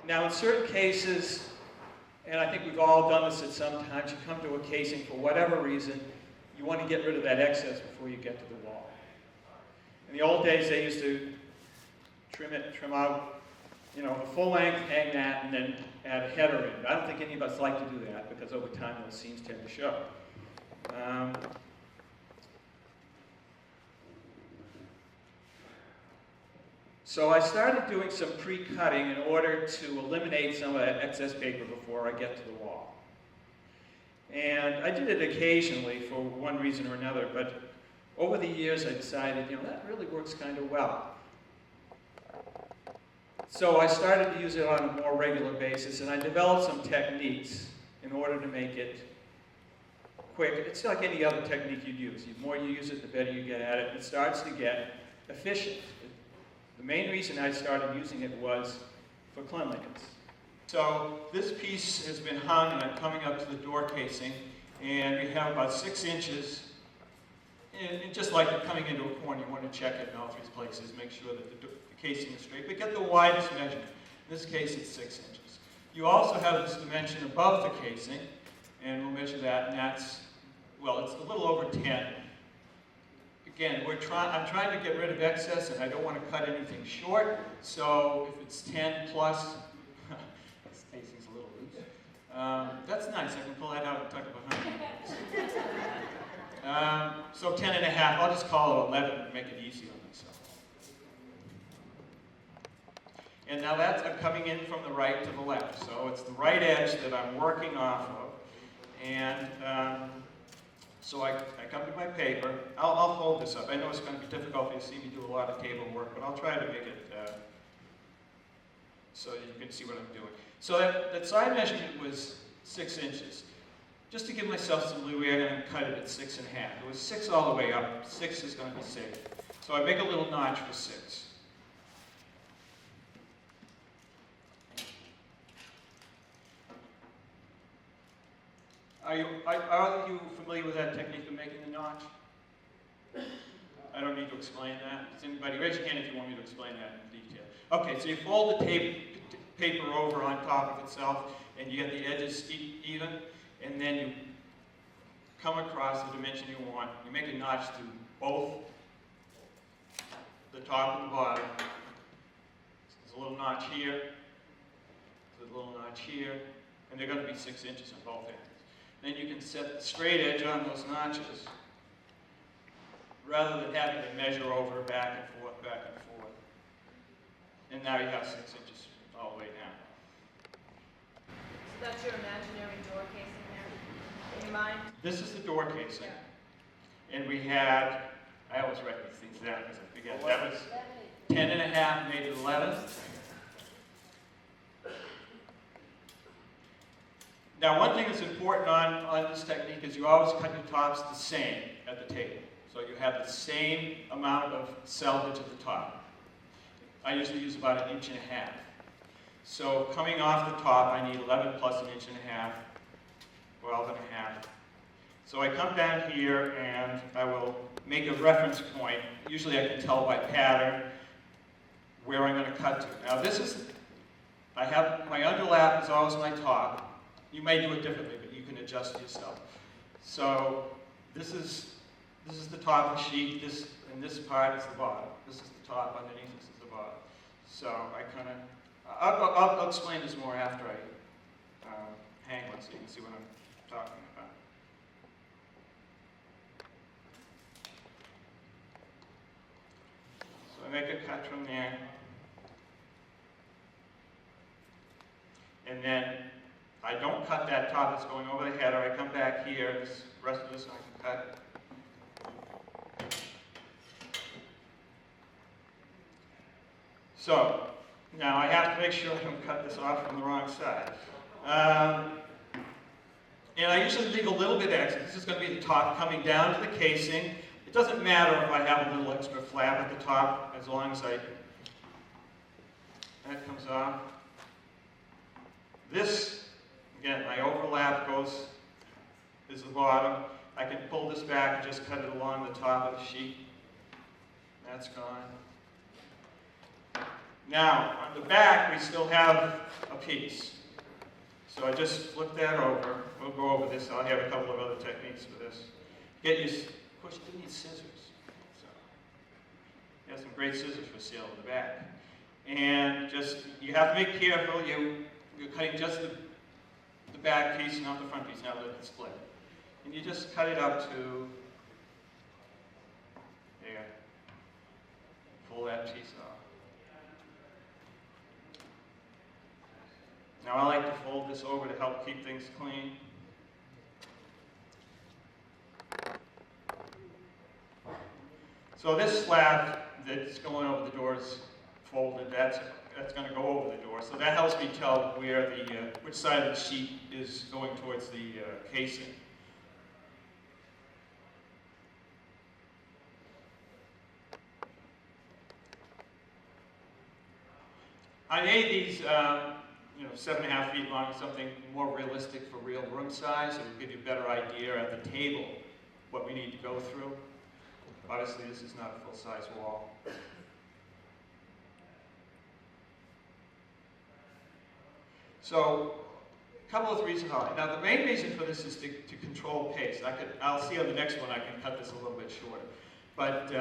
Now in certain cases, and I think we've all done this at some times, you come to a casing for whatever reason, you want to get rid of that excess before you get to the wall. In the old days, they used to trim out, you know, a full length, hang that, and then add a header in. I don't think any of us like to do that because over time those seams tend to show. So I started doing some pre-cutting in order to eliminate some of that excess paper before I get to the wall. And I did it occasionally for one reason or another, but over the years I decided, you know, that really works kind of well. So I started to use it on a more regular basis, and I developed some techniques in order to make it quick. It's like any other technique you'd use. The more you use it, the better you get at it. It starts to get efficient. The main reason I started using it was for cleanliness. So this piece has been hung, and I'm coming up to the door casing, and we have about 6 inches. And just like coming into a corner, you want to check it in all 3 places, make sure that the casing is straight, but get the widest measurement. In this case, it's 6 inches. You also have this dimension above the casing, and we'll measure that, and that's, well, it's a little over 10. Again, I'm trying to get rid of excess, and I don't want to cut anything short, so if it's 10 plus, this casing's a little loose. That's nice, I can pull that out and tuck it behind. So 10 and a half, I'll just call it 11 and make it easy on myself. And now I'm coming in from the right to the left, so it's the right edge that I'm working off of. And so I come to my paper. I'll hold this up. I know it's going to be difficult for you to see me do a lot of table work, but I'll try to make it so you can see what I'm doing. So that side measurement was 6 inches. Just to give myself some leeway, I'm going to cut it at 6 1/2. It was 6 all the way up. 6 is going to be safe. So I make a little notch for 6. Are you familiar with that technique of making the notch? I don't need to explain that. Does anybody raise your hand if you want me to explain that in detail? Okay, so you fold the paper over on top of itself, and you get the edges even, and then you come across the dimension you want. You make a notch through both the top and the bottom. There's a little notch here, there's a little notch here, and they're going to be 6 inches on both ends. Then you can set the straight edge on those notches, rather than having to measure over back and forth, back and forth. And now you have 6 inches all the way down. So that's your imaginary door casing there, in your mind? This is the door casing. Yeah. And we had, I always write these things down because I forget, that was 10 and a half made it 11. Now, one thing that's important on this technique is you always cut your tops the same at the table. So you have the same amount of selvage at the top. I usually use about 1 1/2 inches. So coming off the top, I need 11 plus 1 1/2 inches, 12 1/2 inches. So I come down here and I will make a reference point. Usually I can tell by pattern where I'm going to cut to. Now I have my underlap is always my top. You may do it differently, but you can adjust yourself. So this is the top of the sheet, and this part is the bottom. This is the top, underneath this is the bottom. So I kind of, I'll explain this more after I hang one so you can see what I'm talking about. So I make a cut from there. And then I don't cut that top that's going over the header. I come back here, this rest of this I can cut. So, now I have to make sure I don't cut this off from the wrong side. And I usually leave a little bit extra. This is going to be the top coming down to the casing. It doesn't matter if I have a little extra flap at the top, as long as that comes off. This, again, my overlap is the bottom. I can pull this back and just cut it along the top of the sheet. That's gone. Now, on the back, we still have a piece. So I just flip that over. We'll go over this. I'll have a couple of other techniques for this. Of course, you do need scissors. So you have some great scissors for sale in the back. And you have to be careful. You're cutting just the back piece, not the front piece, now that it's split. And you just cut it up to there. Pull that piece off. Now I like to fold this over to help keep things clean. So this slab that's going over the door is folded. That's going to go over the door. So that helps me tell where which side of the sheet is going towards the casing. I made these 7.5 feet long, something more realistic for real room size. It will give you a better idea at the table what we need to go through. Obviously, this is not a full-size wall. So, a couple of reasons on it. Now, the main reason for this is to control pace. I'll see on the next one I can cut this a little bit shorter. But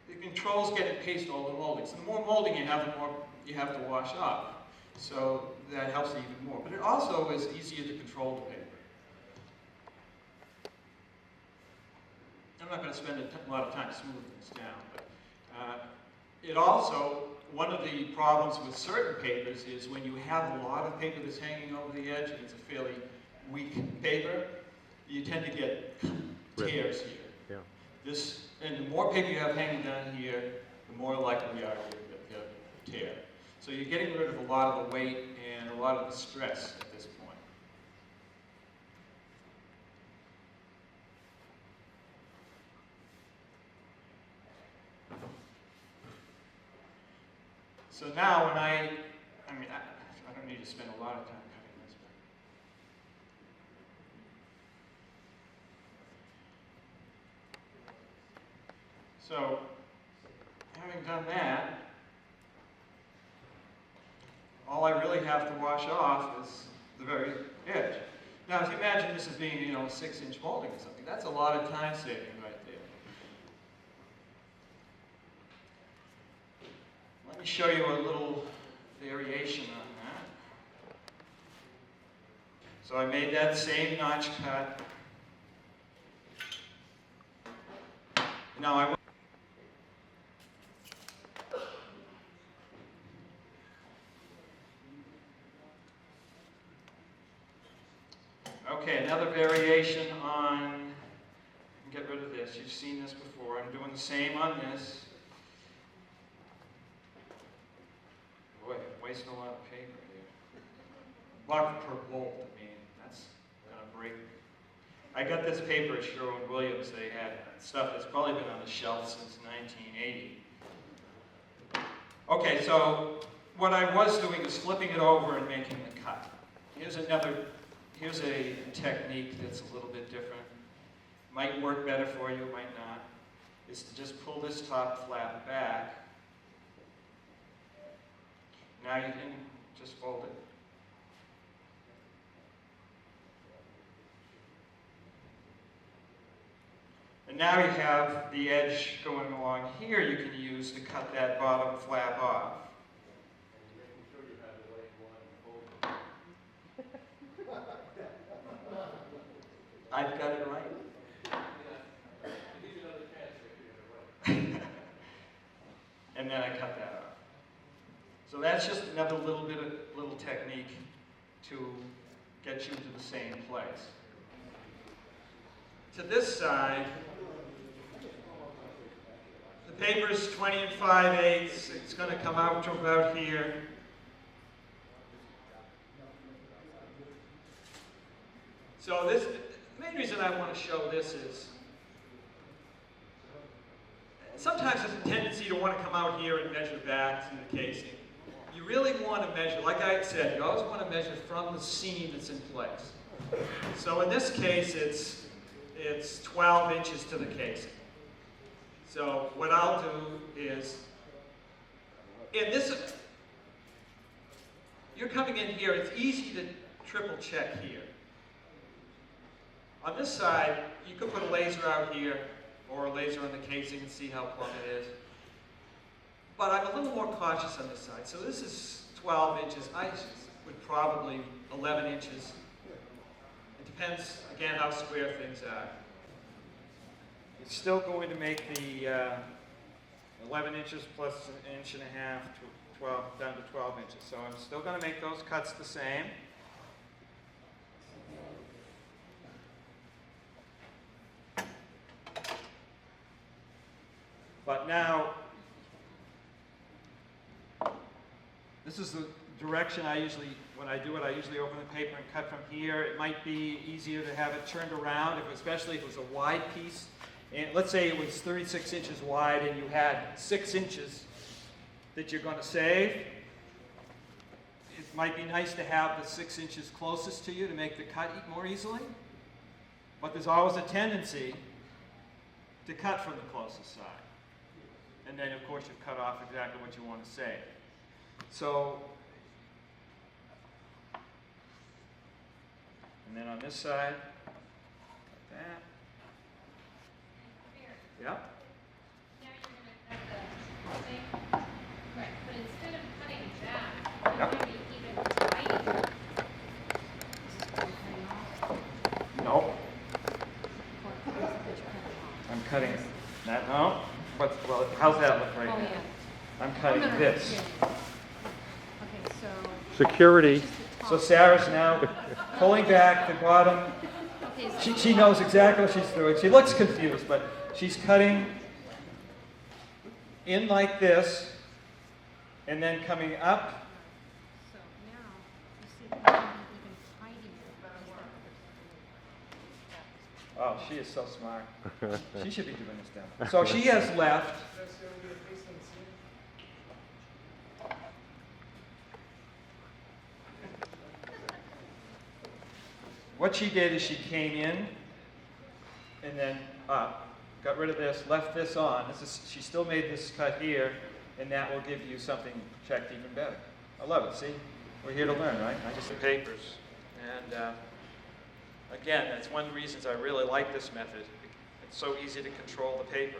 it controls getting paste all the molding. So the more molding you have, the more you have to wash off. So that helps it even more. But it also is easier to control the paper. I'm not going to spend a lot of time smoothing this down. But it also, one of the problems with certain papers is when you have a lot of paper that's hanging over the edge and it's a fairly weak paper, you tend to get tears here. Yeah. And the more paper you have hanging down here, the more likely you are to get a tear. So you're getting rid of a lot of the weight and a lot of the stress at this point. So now when I don't need to spend a lot of time cutting this. So, having done that, all I really have to wash off is the very edge. Now, if you imagine this as being, a 6-inch molding or something, that's a lot of time saving right there. Let me show you a little variation on that. So I made that same notch cut. Now okay, another variation on, get rid of this, you've seen this before, I'm doing the same on this. Boy, I'm wasting a lot of paper here. $1 per bolt, that's gonna break me. I got this paper at Sherwin-Williams. They had stuff that's probably been on the shelf since 1980. Okay, so what I was doing is flipping it over and making the cut. Here's a technique that's a little bit different. Might work better for you, might not. Is to just pull this top flap back. Now you can just fold it. And now you have the edge going along here you can use to cut that bottom flap off. I've got it right. And then I cut that off. So that's just another little technique to get you to the same place. To this side, the paper's 20 5/8. It's going to come out to about here. So the main reason I want to show this is sometimes there's a tendency to want to come out here and measure back to the casing. You really want to measure, like I said, you always want to measure from the seam that's in place. So in this case, it's 12 inches to the casing. So what I'll do is And this is, you're coming in here, it's easy to triple check here. On this side, you could put a laser out here, or a laser on the casing and see how plumb it is. But I'm a little more cautious on this side. So this is 12 inches. I would probably 11 inches. It depends, again, how square things are. It's still going to make the 11 inches plus an inch and a half to 12, down to 12 inches. So I'm still going to make those cuts the same. But now, this is the direction I usually, when I do it, I usually open the paper and cut from here. It might be easier to have it turned around, especially if it was a wide piece. And let's say it was 36 inches wide and you had 6 inches that you're going to save. It might be nice to have the 6 inches closest to you to make the cut more easily. But there's always a tendency to cut from the closest side. And then, of course, you've cut off exactly what you want to save. So, and then on this side, like that. Yeah? Now you're going to cut the thing. Right, but instead of cutting that, you're going to be even tighter. No. I'm cutting that. No. Well, how's that look right now? Yeah. I'm cutting this. Yeah. Okay, so. Security. So Sarah's now pulling back the bottom. Okay, so She knows exactly what she's doing. She looks confused, but she's cutting in like this, and then coming up. So now, you see, you're even tighter. Oh, she is so smart. She should be doing this demo. So she has left. What she did is she came in and then up, got rid of this, left this on. She still made this cut here, and that will give you something checked even better. I love it. See, we're here to learn, right? I just the papers, and again, that's one of the reasons I really like this method. It's so easy to control the paper.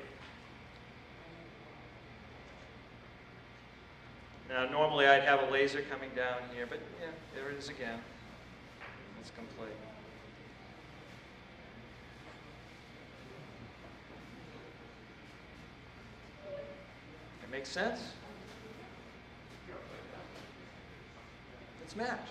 Now, normally I'd have a laser coming down here, but yeah, there it is again. It's complete. It makes sense? It's matched.